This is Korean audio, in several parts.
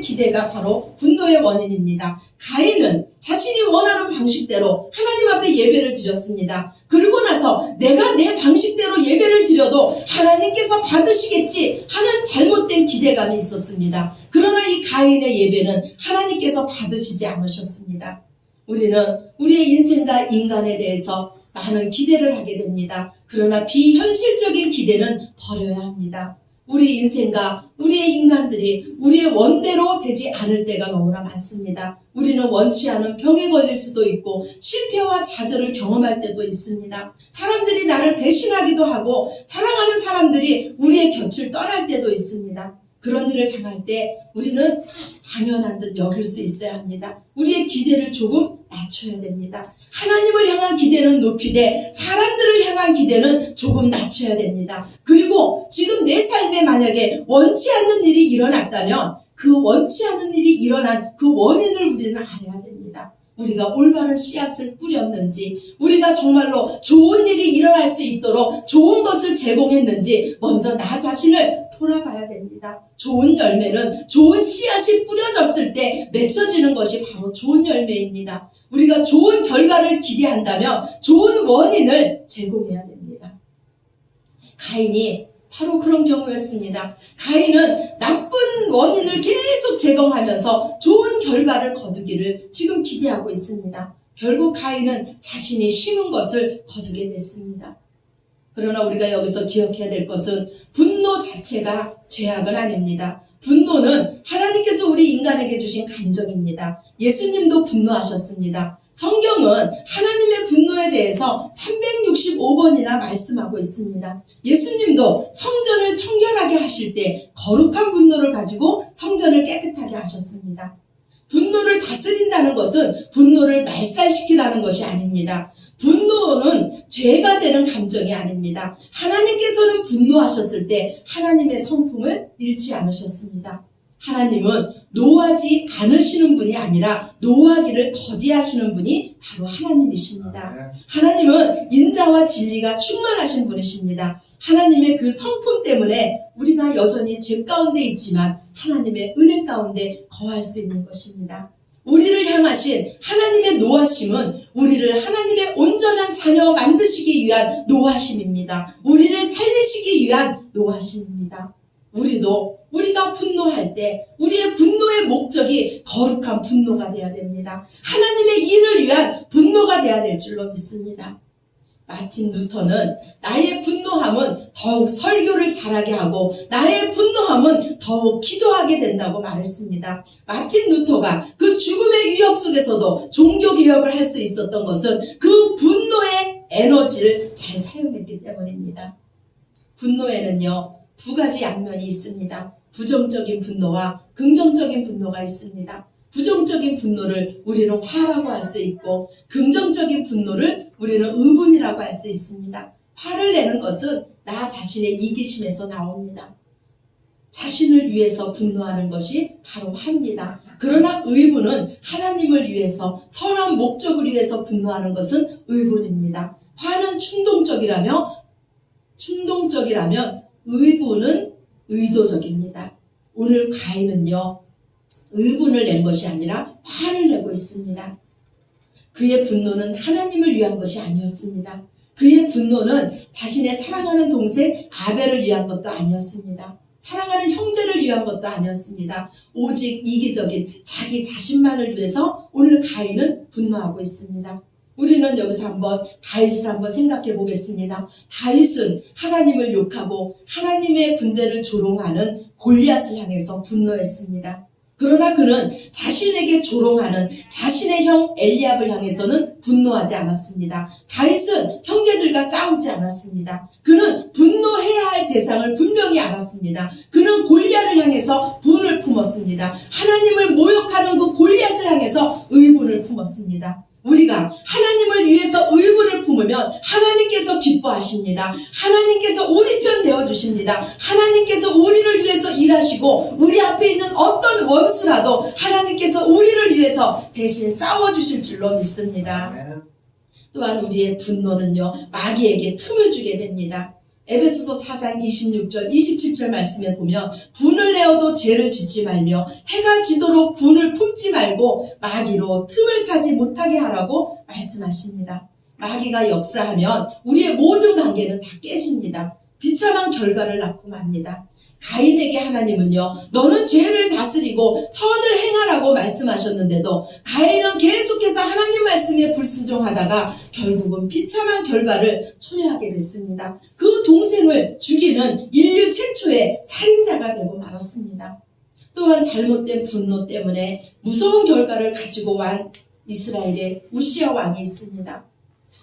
기대가 바로 분노의 원인입니다. 가인은 자신이 원하는 방식대로 하나님 앞에 예배를 드렸습니다. 그러고 나서 내가 내 방식대로 예배를 드려도 하나님께서 받으시겠지 하는 잘못된 기대감이 있었습니다. 그러나 이 가인의 예배는 하나님께서 받으시지 않으셨습니다. 우리는 우리의 인생과 인간에 대해서 많은 기대를 하게 됩니다. 그러나 비현실적인 기대는 버려야 합니다. 우리 인생과 우리의 인간들이 우리의 원대로 되지 않을 때가 너무나 많습니다. 우리는 원치 않은 병에 걸릴 수도 있고 실패와 좌절을 경험할 때도 있습니다. 사람들이 나를 배신하기도 하고 사랑하는 사람들이 우리의 곁을 떠날 때도 있습니다. 그런 일을 당할 때 우리는 당연한 듯 여길 수 있어야 합니다. 우리의 기대를 조금 낮춰야 됩니다. 하나님을 향한 기대는 높이되 사람들을 향한 기대는 조금 낮춰야 됩니다. 그리고 지금 내 삶에 만약에 원치 않는 일이 일어났다면 그 원치 않는 일이 일어난 그 원인을 우리는 알아야 됩니다. 우리가 올바른 씨앗을 뿌렸는지, 우리가 정말로 좋은 일이 일어날 수 있도록 좋은 것을 제공했는지 먼저 나 자신을 돌아봐야 됩니다. 좋은 열매는 좋은 씨앗이 뿌려졌을 때 맺혀지는 것이 바로 좋은 열매입니다. 우리가 좋은 결과를 기대한다면 좋은 원인을 제공해야 됩니다. 가인이 바로 그런 경우였습니다. 가인은 나쁜 원인을 계속 제공하면서 좋은 결과를 거두기를 지금 기대하고 있습니다. 결국 가인은 자신이 심은 것을 거두게 됐습니다. 그러나 우리가 여기서 기억해야 될 것은 분노 자체가 죄악은 아닙니다. 분노는 하나님께서 우리 인간에게 주신 감정입니다. 예수님도 분노하셨습니다. 성경은 하나님의 분노에 대해서 365번이나 말씀하고 있습니다. 예수님도 성전을 청결하게 하실 때 거룩한 분노를 가지고 성전을 깨끗하게 하셨습니다. 분노를 다스린다는 것은 분노를 말살시키라는 것이 아닙니다. 분노는 죄가 되는 감정이 아닙니다. 하나님께서는 분노하셨을 때 하나님의 성품을 잃지 않으셨습니다. 하나님은 노하지 않으시는 분이 아니라 노하기를 더디하시는 분이 바로 하나님이십니다. 하나님은 인자와 진리가 충만하신 분이십니다. 하나님의 그 성품 때문에 우리가 여전히 죄 가운데 있지만 하나님의 은혜 가운데 거할 수 있는 것입니다. 우리를 향하신 하나님의 노하심은 우리를 하나님의 온전한 자녀 만드시기 위한 노하심입니다. 우리를 살리시기 위한 노하심입니다. 우리가 분노할 때 우리의 분노의 목적이 거룩한 분노가 되어야 됩니다. 하나님의 일을 위한 분노가 되어야 될 줄로 믿습니다. 마틴 루터는 나의 분노함은 더욱 설교를 잘하게 하고 나의 분노함은 더욱 기도하게 된다고 말했습니다. 마틴 루터가 그 죽음의 위협 속에서도 종교개혁을 할 수 있었던 것은 그 분노의 에너지를 잘 사용했기 때문입니다. 분노에는요, 두 가지 양면이 있습니다. 부정적인 분노와 긍정적인 분노가 있습니다. 부정적인 분노를 우리는 화라고 할 수 있고 긍정적인 분노를 우리는 의분이라고 할 수 있습니다. 화를 내는 것은 나 자신의 이기심에서 나옵니다. 자신을 위해서 분노하는 것이 바로 화입니다. 그러나 의분은 하나님을 위해서 선한 목적을 위해서 분노하는 것은 의분입니다. 화는 충동적이라면 의분은 의도적입니다. 오늘 가인은요, 의분을 낸 것이 아니라 화를 내고 있습니다. 그의 분노는 하나님을 위한 것이 아니었습니다. 그의 분노는 자신의 사랑하는 동생 아벨을 위한 것도 아니었습니다. 사랑하는 형제를 위한 것도 아니었습니다. 오직 이기적인 자기 자신만을 위해서 오늘 가인은 분노하고 있습니다. 우리는 여기서 다윗을 한번 생각해 보겠습니다. 다윗은 하나님을 욕하고 하나님의 군대를 조롱하는 골리앗을 향해서 분노했습니다. 그러나 그는 자신에게 조롱하는 자신의 형 엘리압을 향해서는 분노하지 않았습니다. 다윗은 형제들과 싸우지 않았습니다. 그는 분노해야 할 대상을 분명히 알았습니다. 그는 골리앗을 향해서 분을 품었습니다. 하나님을 모욕하는 그 골리앗을 향해서 의분을 품었습니다. 우리가 하나님을 위해서 의분을 품으면 하나님께서 기뻐하십니다. 하나님께서 우리 편 되어주십니다. 하나님께서 우리를 위해서 일하시고 우리 앞에 있는 어떤 원수라도 하나님께서 우리를 위해서 대신 싸워주실 줄로 믿습니다. 또한 우리의 분노는요, 마귀에게 틈을 주게 됩니다. 에베소서 4장 26절 27절 말씀에 보면 분을 내어도 죄를 짓지 말며 해가 지도록 분을 품지 말고 마귀로 틈을 타지 못하게 하라고 말씀하십니다. 마귀가 역사하면 우리의 모든 관계는 다 깨집니다. 비참한 결과를 낳고 맙니다. 가인에게 하나님은요, 너는 죄를 다스리고 선을 행하라고 말씀하셨는데도 가인은 계속해서 하나님 말씀에 불순종하다가 결국은 비참한 결과를 초래하게 됐습니다. 그 동생을 죽이는 인류 최초의 살인자가 되고 말았습니다. 또한 잘못된 분노 때문에 무서운 결과를 가지고 온 이스라엘의 우시야 왕이 있습니다.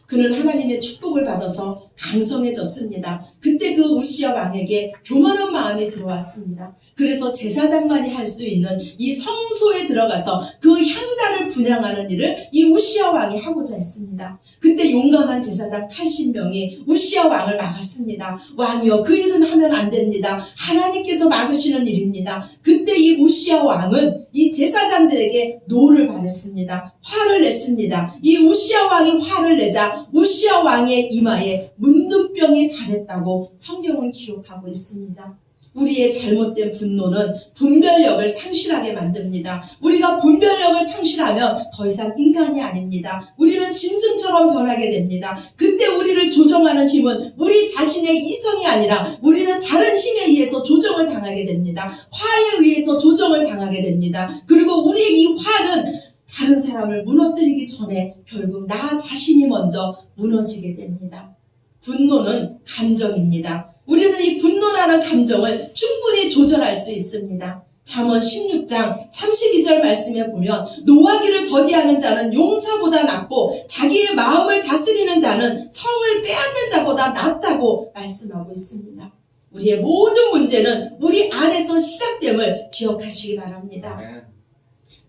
그는 하나님의 축복을 받아서 강성해졌습니다. 그때 그 우시야 왕에게 교만한 마음이 들어왔습니다. 그래서 제사장만이 할 수 있는 이 성소에 들어가서 그 향단을 분향하는 일을 이 우시야 왕이 하고자 했습니다. 그때 용감한 제사장 80명이 우시야 왕을 막았습니다. 왕이여, 그 일은 하면 안 됩니다. 하나님께서 막으시는 일입니다. 그때 이 우시야 왕은 이 제사장들에게 노를 발했습니다. 화를 냈습니다. 이 우시야 왕이 화를 내자 우시야 왕의 이마에 문둥병이 발했다고 성경은 기록하고 있습니다. 우리의 잘못된 분노는 분별력을 상실하게 만듭니다. 우리가 분별력을 상실하면 더 이상 인간이 아닙니다. 우리는 짐승처럼 변하게 됩니다. 그때 우리를 조정하는 힘은 우리 자신의 이성이 아니라 우리는 다른 힘에 의해서 조정을 당하게 됩니다. 화에 의해서 조정을 당하게 됩니다. 그리고 우리의 이 화는 다른 사람을 무너뜨리기 전에 결국 나 자신이 먼저 무너지게 됩니다. 분노는 감정입니다. 우리는 이 분노라는 감정을 충분히 조절할 수 있습니다. 잠언 16장 32절 말씀에 보면 노하기를 더디하는 자는 용사보다 낫고 자기의 마음을 다스리는 자는 성을 빼앗는 자보다 낫다고 말씀하고 있습니다. 우리의 모든 문제는 우리 안에서 시작됨을 기억하시기 바랍니다.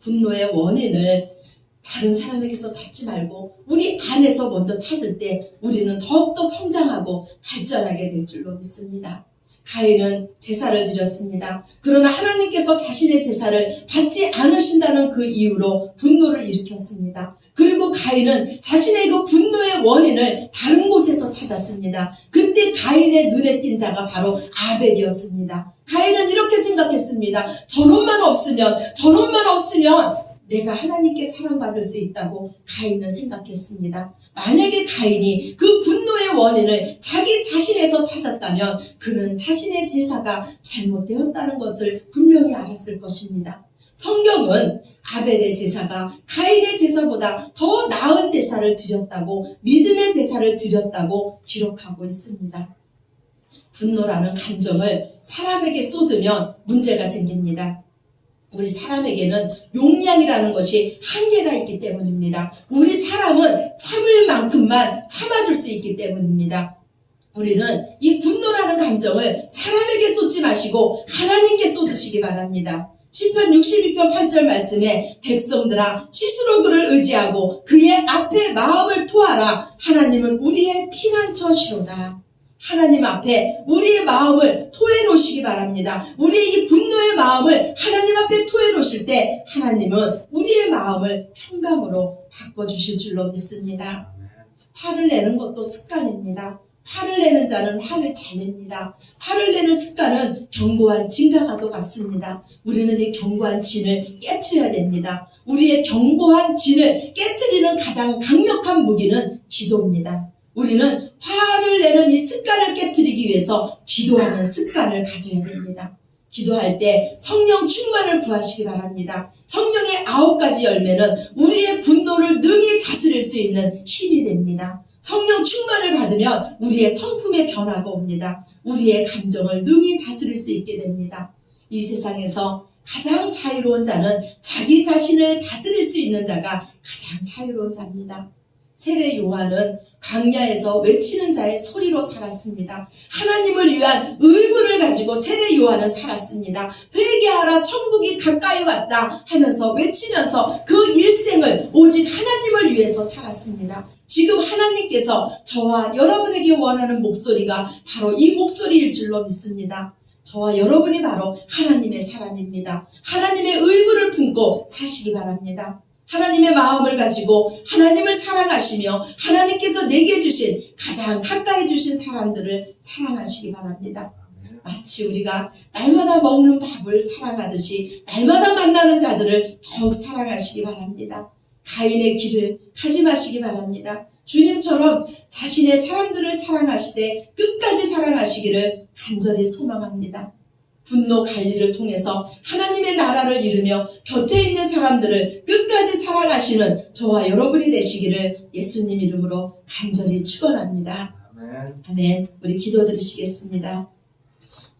분노의 원인을 다른 사람에게서 찾지 말고 우리 안에서 먼저 찾을 때 우리는 더욱더 성장하고 발전하게 될 줄로 믿습니다. 가인은 제사를 드렸습니다. 그러나 하나님께서 자신의 제사를 받지 않으신다는 그 이유로 분노를 일으켰습니다. 그리고 가인은 자신의 그 분노의 원인을 다른 곳에서 찾았습니다. 그때 가인의 눈에 띈 자가 바로 아벨이었습니다. 가인은 이렇게 생각했습니다. 저놈만 없으면 내가 하나님께 사랑받을 수 있다고 가인은 생각했습니다. 만약에 가인이 그 분노의 원인을 자기 자신에서 찾았다면 그는 자신의 제사가 잘못되었다는 것을 분명히 알았을 것입니다. 성경은 아벨의 제사가 가인의 제사보다 더 나은 제사를 드렸다고, 믿음의 제사를 드렸다고 기록하고 있습니다. 분노라는 감정을 사람에게 쏟으면 문제가 생깁니다. 우리 사람에게는 용량이라는 것이 한계가 있기 때문입니다. 우리 사람은 참을 만큼만 참아줄 수 있기 때문입니다. 우리는 이 분노라는 감정을 사람에게 쏟지 마시고 하나님께 쏟으시기 바랍니다. 시편 62편 8절 말씀에 백성들아 스스로 그를 의지하고 그의 앞에 마음을 토하라. 하나님은 우리의 피난처시로다. 하나님 앞에 우리의 마음을 토해 놓으시기 바랍니다. 우리의 이 분노의 마음을 하나님 앞에 토해 놓으실 때 하나님은 우리의 마음을 평강으로 바꿔주실 줄로 믿습니다. 화를 내는 것도 습관입니다. 화를 내는 자는 화를 잘 냅니다. 화를 내는 습관은 견고한 진과 같도 같습니다. 우리는 이 견고한 진을 깨트려야 됩니다. 우리의 견고한 진을 깨트리는 가장 강력한 무기는 기도입니다. 우리는 화를 내는 이 습관을 깨트리기 위해서 기도하는 습관을 가져야 됩니다. 기도할 때 성령 충만을 구하시기 바랍니다. 성령의 9가지 열매는 우리의 분노를 능히 다스릴 수 있는 힘이 됩니다. 성령 충만을 받으면 우리의 성품의 변화가 옵니다. 우리의 감정을 능히 다스릴 수 있게 됩니다. 이 세상에서 가장 자유로운 자는 자기 자신을 다스릴 수 있는 자가 가장 자유로운 자입니다. 세례 요한은 광야에서 외치는 자의 소리로 살았습니다. 하나님을 위한 의무를 가지고 세례 요한은 살았습니다. 회개하라, 천국이 가까이 왔다 하면서 외치면서 그 일생을 오직 하나님을 위해서 살았습니다. 지금 하나님께서 저와 여러분에게 원하는 목소리가 바로 이 목소리일 줄로 믿습니다. 저와 여러분이 바로 하나님의 사람입니다. 하나님의 의무를 품고 사시기 바랍니다. 하나님의 마음을 가지고 하나님을 사랑하시며 하나님께서 내게 주신 가장 가까이 주신 사람들을 사랑하시기 바랍니다. 마치 우리가 날마다 먹는 밥을 사랑하듯이 날마다 만나는 자들을 더욱 사랑하시기 바랍니다. 가인의 길을 가지 마시기 바랍니다. 주님처럼 자신의 사람들을 사랑하시되 끝까지 사랑하시기를 간절히 소망합니다. 분노 관리를 통해서 하나님의 나라를 이루며 곁에 있는 사람들을 끝까지 사랑하시는 저와 여러분이 되시기를 예수님 이름으로 간절히 축원합니다. 아멘. 우리 기도드리시겠습니다.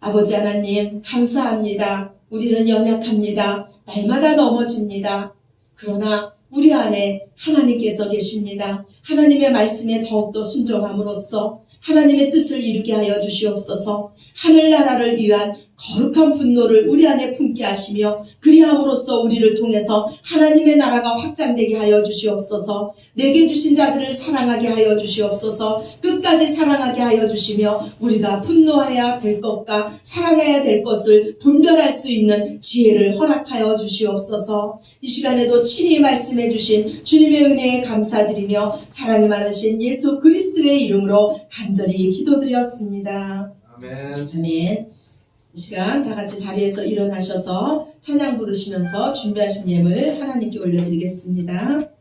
아버지 하나님 감사합니다. 우리는 연약합니다. 날마다 넘어집니다. 그러나 우리 안에 하나님께서 계십니다. 하나님의 말씀에 더욱더 순종함으로써 하나님의 뜻을 이루게 하여 주시옵소서. 하늘나라를 위한 거룩한 분노를 우리 안에 품게 하시며 그리함으로써 우리를 통해서 하나님의 나라가 확장되게 하여 주시옵소서. 내게 주신 자들을 사랑하게 하여 주시옵소서. 끝까지 사랑하게 하여 주시며 우리가 분노해야 될 것과 사랑해야 될 것을 분별할 수 있는 지혜를 허락하여 주시옵소서. 이 시간에도 친히 말씀해 주신 주님의 은혜에 감사드리며 사랑이 많으신 예수 그리스도의 이름으로 간절히 기도드렸습니다. 아멘. 아멘. 이 시간 다 같이 자리에서 일어나셔서 찬양 부르시면서 준비하신 예물 하나님께 올려드리겠습니다.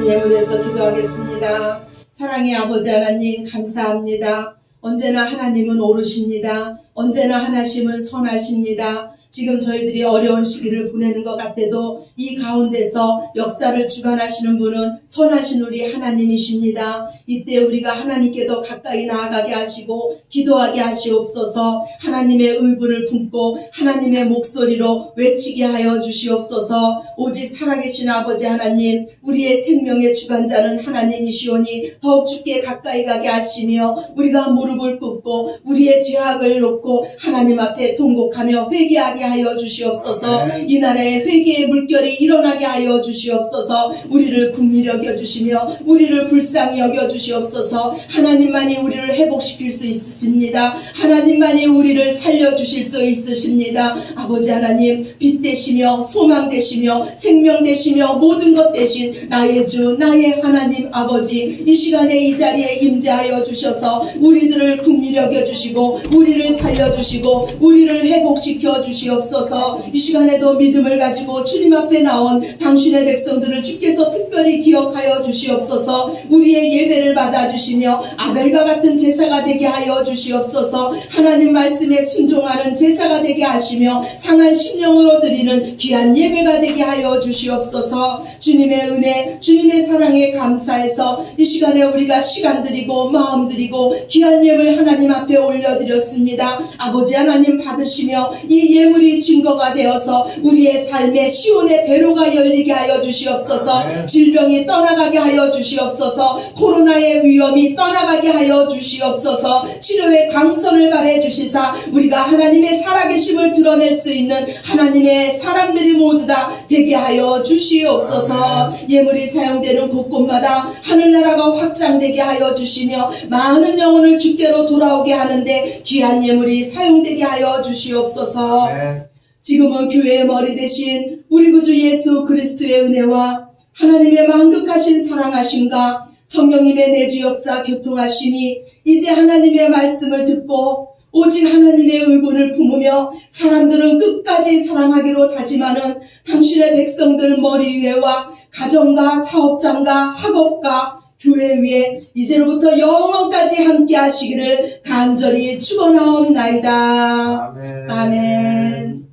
드리는 예물에서 기도하겠습니다. 사랑의 아버지 하나님 감사합니다. 언제나 하나님은 옳으십니다. 언제나 하나님은 선하십니다. 지금 저희들이 어려운 시기를 보내는 것 같아도 이 가운데서 역사를 주관하시는 분은 선하신 우리 하나님이십니다. 이때 우리가 하나님께 더 가까이 나아가게 하시고 기도하게 하시옵소서. 하나님의 의분을 품고 하나님의 목소리로 외치게 하여 주시옵소서. 오직 살아계신 아버지 하나님, 우리의 생명의 주관자는 하나님이시오니 더욱 주께 가까이 가게 하시며 우리가 무릎을 꿇고 우리의 죄악을 놓고 하나님 앞에 통곡하며 회개하게 하여 주시옵소서. 이 나라에 회개의 물결이 일어나게 하여 주시옵소서. 우리를 긍휼히 여겨주시며 우리를 불쌍히 여겨주시옵소서. 하나님만이 우리를 회복시킬 수 있으십니다. 하나님만이 우리를 살려주실 수 있으십니다. 아버지 하나님, 빛 되시며 소망 되시며 생명 되시며 모든 것 되신 나의 주 나의 하나님 아버지, 이 시간에 이 자리에 임재하여 주셔서 우리들을 긍휼히 여겨주시고 우리를 살려주시고 우리를 회복시켜 주시옵소서. 이 시간에도 믿음을 가지고 주님 앞에 나온 당신의 백성들을 주께서 특별히 기억하여 주시옵소서. 우리의 예배를 받아주시며 아벨과 같은 제사가 되게 하여 주시옵소서. 하나님 말씀에 순종하는 제사가 되게 하시며 상한 심령으로 드리는 귀한 예배가 되게 하여 주시옵소서. 주님의 은혜 주님의 사랑에 감사해서 이 시간에 우리가 시간 드리고 마음 드리고 귀한 예물 하나님 앞에 올려드렸습니다. 아버지 하나님 받으시며 이 예물이 증거가 되어서 우리의 삶에 시온의 대로가 열리게 하여 주시옵소서. 질병이 떠나가게 하여 주시옵소서. 코로나의 위험이 떠나가게 하여 주시옵소서. 치료의 강선을 발해 주시사 우리가 하나님의 살아계심을 드러낼 수 있는 하나님의 사람들이 모두 다 되게 하여 주시옵소서. 예물이 사용되는 곳곳마다 하늘나라가 확장되게 하여 주시며 많은 영혼을 주께로 돌아오게 하는데 귀한 예물이 사용되게 하여 주시옵소서. 지금은 교회의 머리 대신 우리 구주 예수 그리스도의 은혜와 하나님의 만극하신 사랑하심과 성령님의 내주 역사 교통하심이 이제 하나님의 말씀을 듣고 오직 하나님의 의분을 품으며 사람들은 끝까지 사랑하기로 다짐하는 당신의 백성들 머리 위에와 가정과 사업장과 학업과 교회 위에 이제로부터 영원까지 함께 하시기를 간절히 축원하옵나이다. 아멘.